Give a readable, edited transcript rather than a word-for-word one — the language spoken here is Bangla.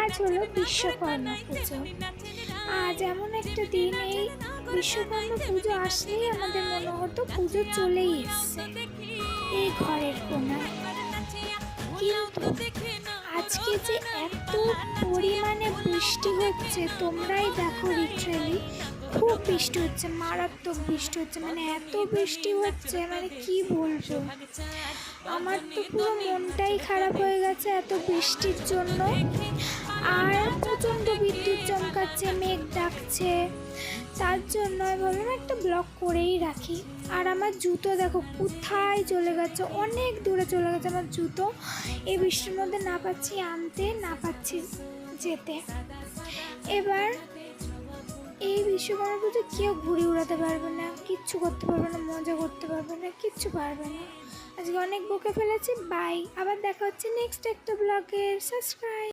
আজ হলো বিশ্বকর্মা পুজো। আজ এমন একটা দিন, এই বিশ্বকর্মা পুজো আসলেই আমাদের মনে হতো পুজো চলেই এসছে এই ঘরের কোনায়। কিন্তু আজকে যে এত পরিমাণে বৃষ্টি হচ্ছে, তোমরাই দেখো, লিটারালি খুব বৃষ্টি হচ্ছে, মারাত্মক বৃষ্টি হচ্ছে, মানে এত বৃষ্টি হচ্ছে, মানে কি বলবো। আমার তো পুরো মনটাই খারাপ হয়ে গেছে এত বৃষ্টির জন্য। আর প্রচণ্ড বিদ্যুৎ চমকাচ্ছে, মেঘ ডাকছে, তার জন্য আমি ভাবলাম একটা ব্লগ করেই রাখি। আর আমার জুতো দেখো কোথায় চলে গেছে, অনেক দূরে চলে গেছে আমার জুতো। এই বৃষ্টির মধ্যে না পাচ্ছি আনতে, না পাচ্ছি যেতে। এবার এই বিশ্বকর্মা পুজো কেউ ঘুরে উড়াতে পারবে না, কিচ্ছু করতে পারবে না, মজা করতে পারবে না, কিচ্ছু পারবে না। আজকে অনেক বকে ফেলেছি, বাই। আবার দেখা হচ্ছে নেক্সট একটা ব্লগে। সাবস্ক্রাইব।